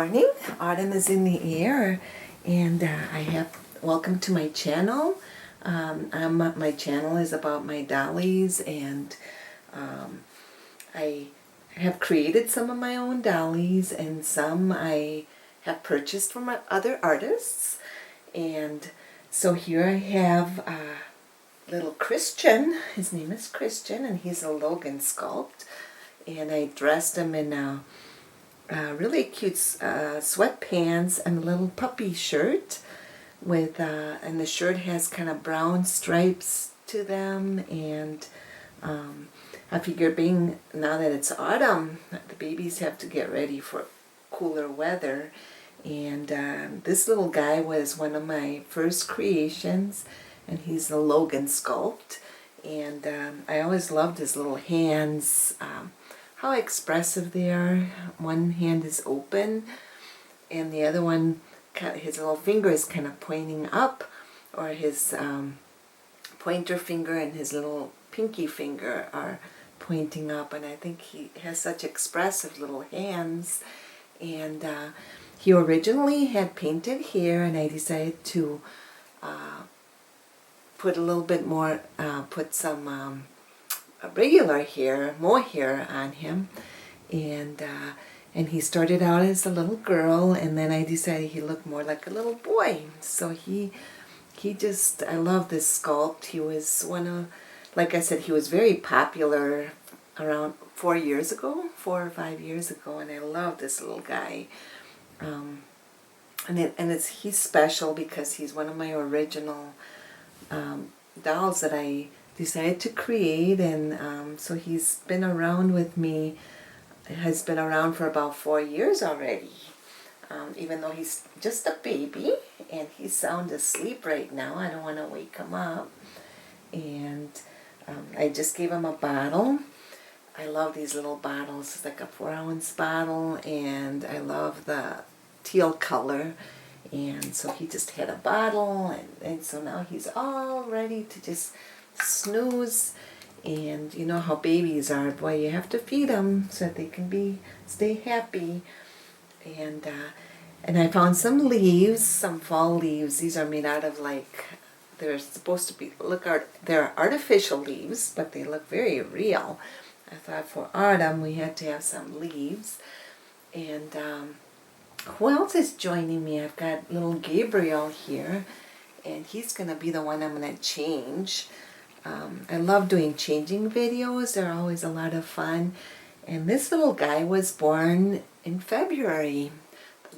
morning. Autumn is in the air, and welcome to my channel. My channel is about my dollies, and I have created some of my own dollies, and some I have purchased from other artists. And so here I have little Christian. His name is Christian, and he's a Logan sculpt. And I dressed him in really cute sweatpants and a little puppy shirt with and the shirt has kind of brown stripes to them, and I figure being now that it's autumn, the babies have to get ready for cooler weather, and this little guy was one of my first creations, and he's a Logan sculpt, and I always loved his little hands, how expressive they are. One hand is open, and the other one, his little finger is kind of pointing up, or his pointer finger and his little pinky finger are pointing up, and I think he has such expressive little hands. And he originally had painted hair, and I decided to put a little bit more, put some regular hair, more hair on him, and he started out as a little girl, and then I decided he looked more like a little boy. So he just, I love this sculpt. He was one of, like I said, he was very popular around 4 or 5 years ago, and I love this little guy. He's special because he's one of my original dolls that I decided to create, and so he's been around with me, has been around for about 4 years already, even though he's just a baby, and he's sound asleep right now. I don't want to wake him up, and I just gave him a bottle. I love these little bottles. It's like a 4-ounce bottle, and I love the teal color. And so he just had a bottle, and so now he's all ready to just snooze. And you know how babies are, boy, you have to feed them so that they can stay happy. And I found some leaves, some fall leaves. These are made out of, like, they're supposed to be, they're artificial leaves, but they look very real. I thought for autumn we had to have some leaves. And who else is joining me? I've got little Gabriel here, and he's going to be the one I'm going to change. I love doing changing videos. They're always a lot of fun. And this little guy was born in February,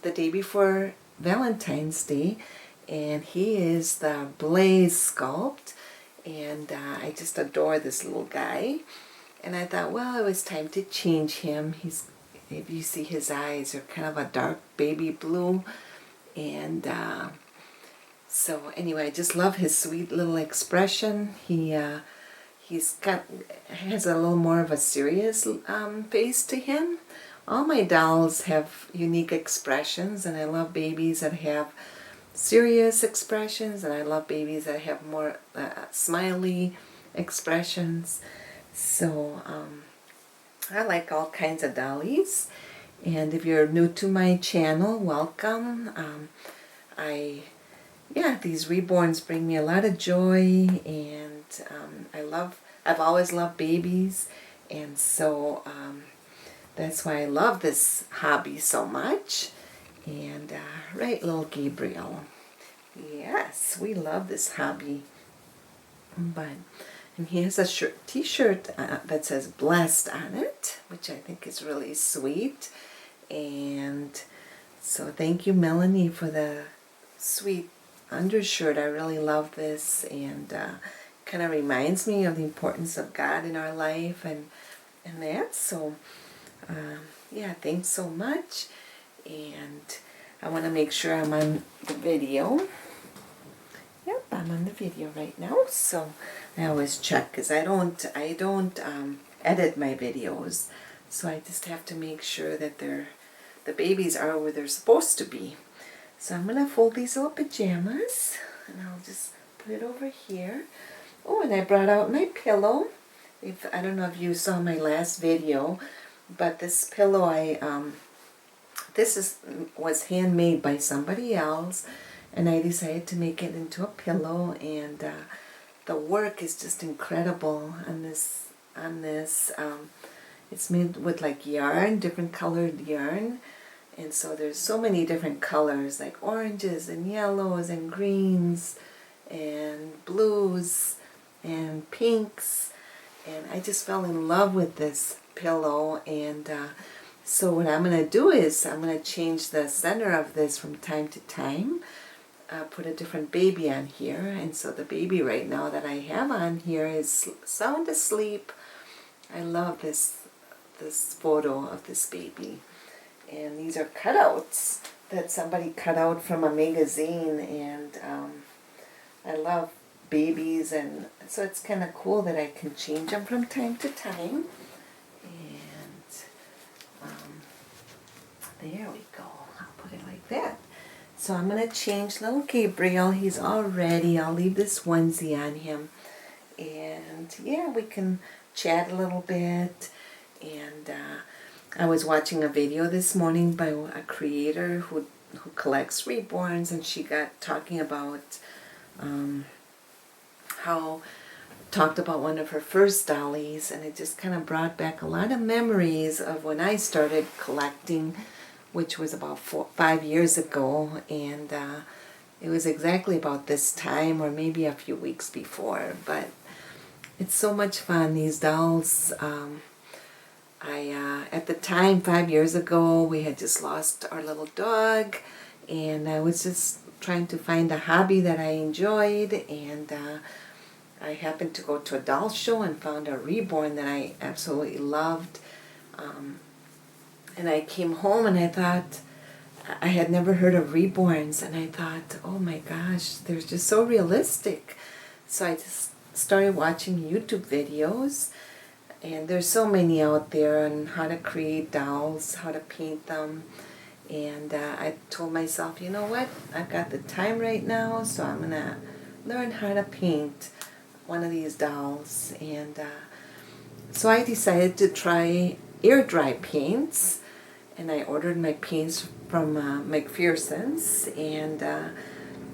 the day before Valentine's Day, and he is the Blaze sculpt, and I just adore this little guy. And I thought, well, it was time to change him. If you see his eyes, are kind of a dark baby blue, and so anyway, I just love his sweet little expression. Has a little more of a serious face to him. All my dolls have unique expressions, and I love babies that have serious expressions, and I love babies that have more smiley expressions. So I like all kinds of dollies, and if you're new to my channel, welcome. These reborns bring me a lot of joy, and I've always loved babies, and so that's why I love this hobby so much. And right, little Gabriel, yes, we love this hobby. And he has a t-shirt that says blessed on it, which I think is really sweet. And so thank you, Melanie, for the sweet undershirt. I really love this, and kind of reminds me of the importance of God in our life, and that. So thanks so much. And I want to make sure I'm on the video. Yep, I'm on the video right now, so I always check, because I don't edit my videos, so I just have to make sure that the babies are where they're supposed to be. So I'm gonna fold these little pajamas, and I'll just put it over here. Oh, and I brought out my pillow. I don't know if you saw my last video, but this pillow I was handmade by somebody else, and I decided to make it into a pillow, and the work is just incredible on this. It's made with like yarn, different colored yarn, and so there's so many different colors, like oranges and yellows and greens and blues and pinks, and I just fell in love with this pillow. And so what I'm going to do is I'm going to change the center of this from time to time, put a different baby on here. And so the baby right now that I have on here is sound asleep. I love this photo of this baby. And these are cutouts that somebody cut out from a magazine, and I love babies, and so it's kind of cool that I can change them from time to time. And there we go. I'll put it like that. So I'm going to change little Gabriel. He's all ready. I'll leave this onesie on him. And yeah, we can chat a little bit. And I was watching a video this morning by a creator who collects reborns, and she got talking about talked about one of her first dollies, and it just kind of brought back a lot of memories of when I started collecting, which was about 5 years ago, and it was exactly about this time, or maybe a few weeks before. But it's so much fun, these dolls. At the time, 5 years ago, we had just lost our little dog, and I was just trying to find a hobby that I enjoyed, and I happened to go to a doll show and found a reborn that I absolutely loved. And I came home and I thought, I had never heard of reborns, and I thought, oh my gosh, they're just so realistic. So I just started watching YouTube videos, and there's so many out there on how to create dolls, how to paint them. And I told myself, you know what, I've got the time right now, so I'm going to learn how to paint one of these dolls. And so I decided to try air dry paints, and I ordered my paints from McPherson's, and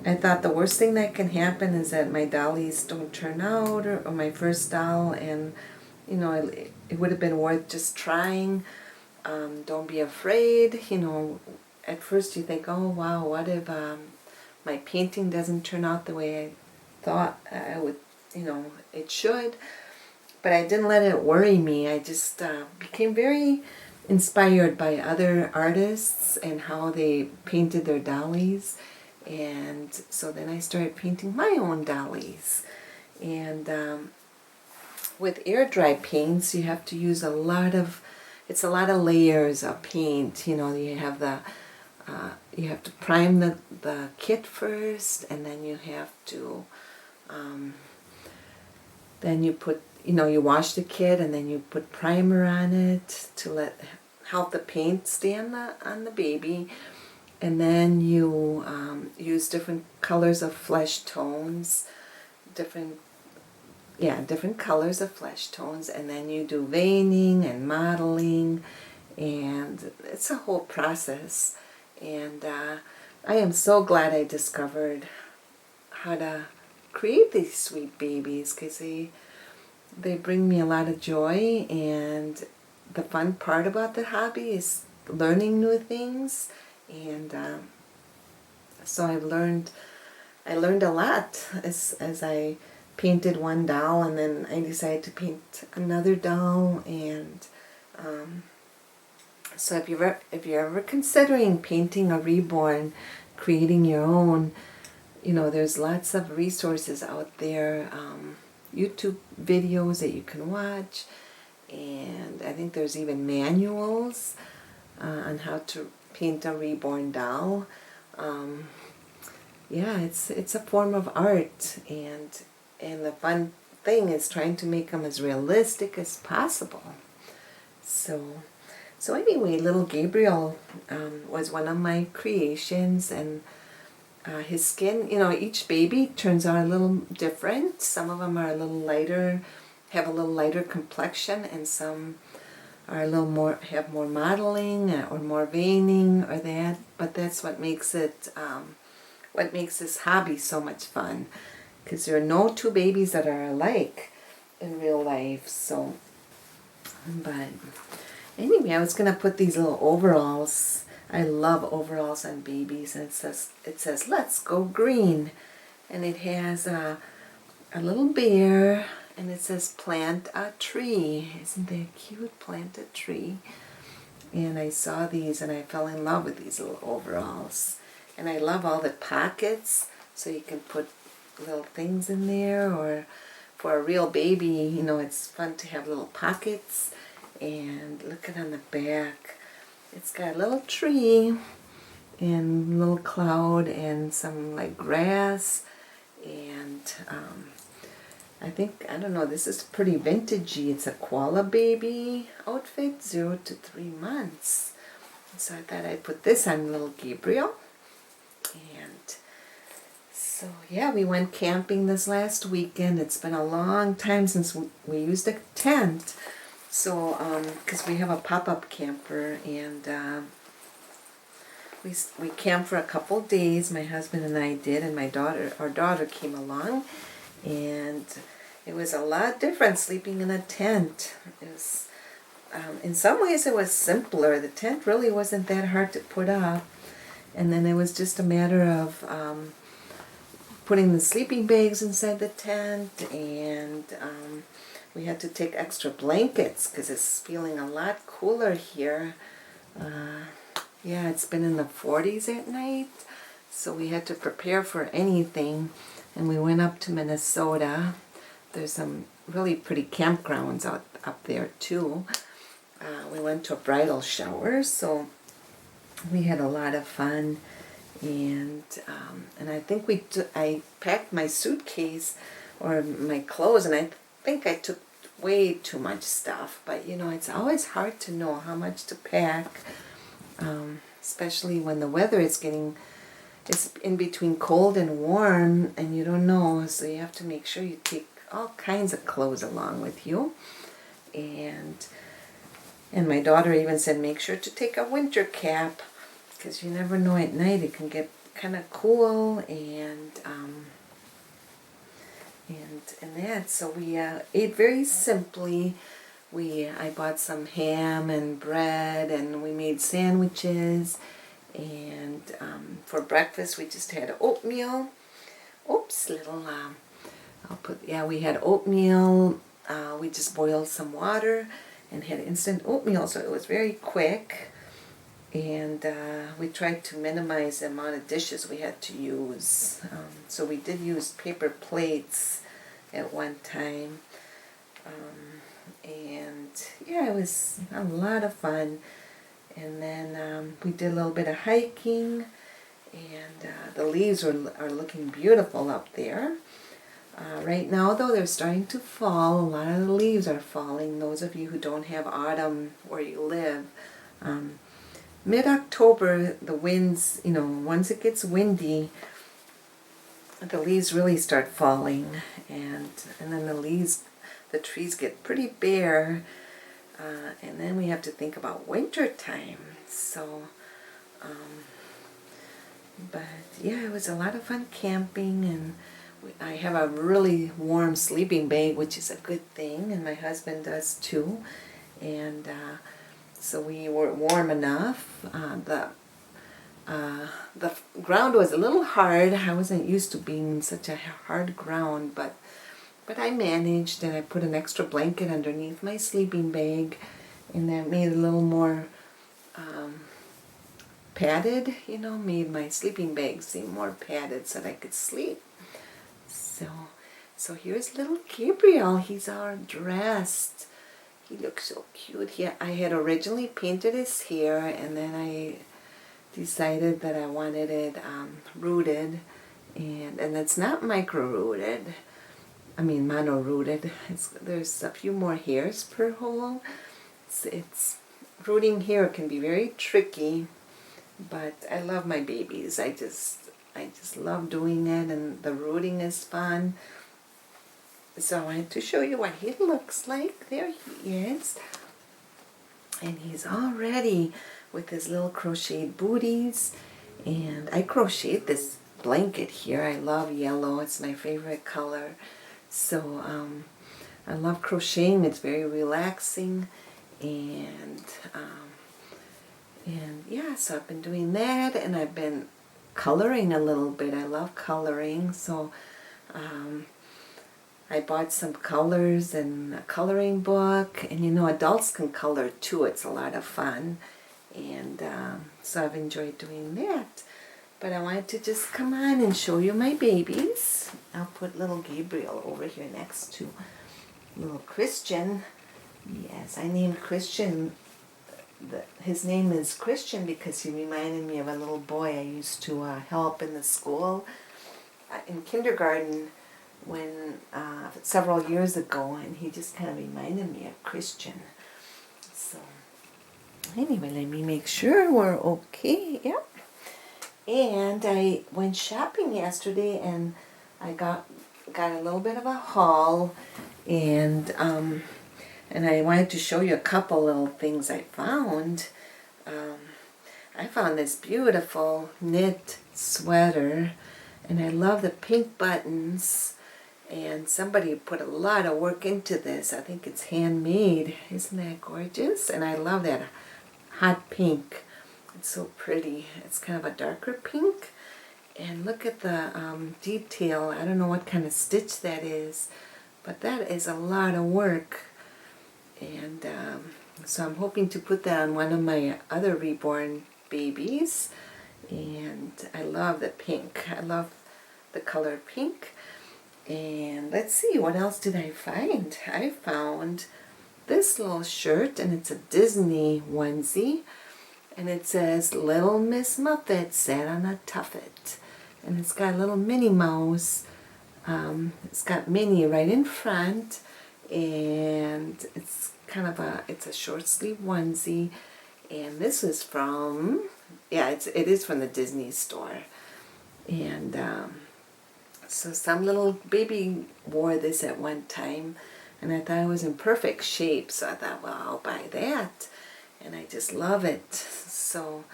I thought the worst thing that can happen is that my dollies don't turn out, or my first doll, and you know, it would have been worth just trying. Don't be afraid. You know, at first you think, oh wow, what if my painting doesn't turn out the way I thought I would, you know, it should. But I didn't let it worry me. I just became very inspired by other artists and how they painted their dollies. And so then I started painting my own dollies. And with air dry paints, you have to use it's a lot of layers of paint. You know, you have to prime the kit first, and then you have to, then you put, you know, you wash the kit, and then you put primer on it to help the paint stay on the baby. And then you use different colors of flesh tones, different colors of flesh tones, and then you do veining and modeling, and it's a whole process. And I am so glad I discovered how to create these sweet babies, because they bring me a lot of joy, and the fun part about the hobby is learning new things. And so I learned a lot as I painted one doll, and then I decided to paint another doll. And so if you're ever considering painting a reborn, creating your own, you know, there's lots of resources out there, YouTube videos that you can watch, and I think there's even manuals on how to paint a reborn doll. Yeah, it's a form of art, and the fun thing is trying to make them as realistic as possible. So anyway, little Gabriel was one of my creations, and his skin, you know, each baby turns out a little different. Some of them are a little lighter, have a little lighter complexion, and some are a little more, have more modeling or more veining or that, but that's what makes it, what makes this hobby so much fun, because there are no two babies that are alike in real life. So, but anyway, I was gonna put these little overalls. I love overalls on babies, and it says let's go green, and it has a little bear, and it says plant a tree. Isn't that cute? Plant a tree. And I saw these and I fell in love with these little overalls. And I love all the pockets, so you can put little things in there, or for a real baby, you know, it's fun to have little pockets. And look at on the back. It's got a little tree and a little cloud and some like grass, and I think, I don't know, this is pretty vintagey. It's a koala baby outfit, 0 to 3 months. So I thought I'd put this on little Gabriel. And so yeah, we went camping this last weekend. It's been a long time since we used a tent. So, because we have a pop-up camper, and we camped for a couple days. My husband and I did, and our daughter came along, and it was a lot different sleeping in a tent. It was, in some ways, it was simpler. The tent really wasn't that hard to put up, and then it was just a matter of putting the sleeping bags inside the tent, and we had to take extra blankets because it's feeling a lot cooler here. Yeah, it's been in the 40s at night, so we had to prepare for anything. And we went up to Minnesota. There's some really pretty campgrounds up there too. We went to a bridal shower, so we had a lot of fun. And I think I packed my suitcase or my clothes, and I think I took way too much stuff. But you know, it's always hard to know how much to pack, especially when the weather is it's in between cold and warm, and you don't know, so you have to make sure you take all kinds of clothes along with you. And my daughter even said make sure to take a winter cap, because you never know, at night it can get kind of cool, and that. So we ate very simply. I bought some ham and bread, and we made sandwiches. And for breakfast, we just had oatmeal. Oops, little, we had oatmeal. We just boiled some water and had instant oatmeal, so it was very quick. And we tried to minimize the amount of dishes we had to use. So we did use paper plates at one time. And yeah, it was a lot of fun. And then we did a little bit of hiking, and the leaves are looking beautiful up there. Right now, though, they're starting to fall. A lot of the leaves are falling. Those of you who don't have autumn where you live, mid-October, the winds, you know, once it gets windy, the leaves really start falling, and then the trees get pretty bare. And then we have to think about winter time. So, but yeah, it was a lot of fun camping, and I have a really warm sleeping bag, which is a good thing, and my husband does too. And so we were warm enough. The ground was a little hard. I wasn't used to being in such a hard ground, but I managed, and I put an extra blanket underneath my sleeping bag, and that made it a little more padded, you know, made my sleeping bag seem more padded so that I could sleep. So here's little Gabriel. He's all dressed. He looks so cute. I had originally painted his hair, and then I decided that I wanted it rooted, and it's not micro-rooted. I mean mono-rooted. There's a few more hairs per hole. It's rooting hair can be very tricky, but I love my babies. I just love doing it, and the rooting is fun. So I wanted to show you what he looks like. There he is. And he's all ready with his little crocheted booties. And I crocheted this blanket here. I love yellow. It's my favorite color. So I love crocheting. It's very relaxing. And yeah, so I've been doing that, and I've been coloring a little bit. I love coloring. So I bought some colors and a coloring book, and you know, adults can color too. It's a lot of fun, and so I've enjoyed doing that. But I wanted to just come on and show you my babies. I'll put little Gabriel over here next to little Christian. Yes, I named Christian. His name is Christian because he reminded me of a little boy I used to help in the school in kindergarten when several years ago, and he just kind of reminded me of Christian. So anyway, let me make sure we're okay. Yep. And I went shopping yesterday, and I got a little bit of a haul, and I wanted to show you a couple little things I found. I found this beautiful knit sweater, and I love the pink buttons, and somebody put a lot of work into this. I think it's handmade. Isn't that gorgeous? And I love that hot pink. It's so pretty. It's kind of a darker pink. And look at the detail. I don't know what kind of stitch that is, but that is a lot of work. And so I'm hoping to put that on one of my other reborn babies. And I love the pink. I love the color pink. And let's see, what else did I find? I found this little shirt, and it's a Disney onesie. And it says, Little Miss Muffet sat on a tuffet. And it's got a little Minnie Mouse. It's got Minnie right in front. And it's kind of it's a short sleeve onesie. And this is from, yeah, it is from the Disney store. And so some little baby wore this at one time. And I thought it was in perfect shape. So I thought, well, I'll buy that. And I just love it. So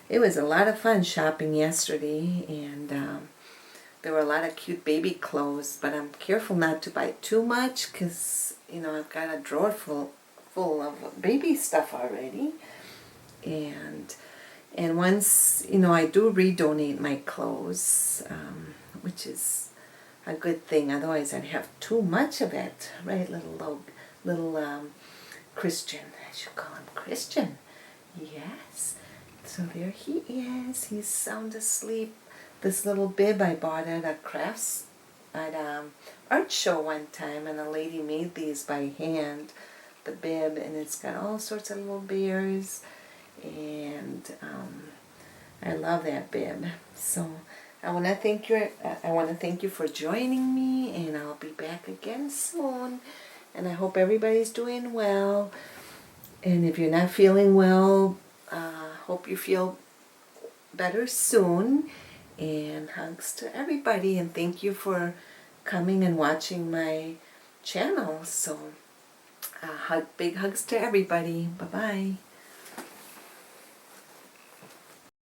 it was a lot of fun shopping yesterday, and there were a lot of cute baby clothes, but I'm careful not to buy too much because, you know, I've got a drawer full of baby stuff already. And once, you know, I do redonate my clothes, which is a good thing. Otherwise I'd have too much of it, right? Little Christian. I should call him Christian. Yes. So there he is. He's sound asleep. This little bib I bought at a art show one time, and a lady made these by hand, the bib, and it's got all sorts of little bears, and I love that bib. So I want to thank you for joining me, and I'll be back again soon. And I hope everybody's doing well. And if you're not feeling well, hope you feel better soon. And hugs to everybody. And thank you for coming and watching my channel. So big hugs to everybody. Bye-bye.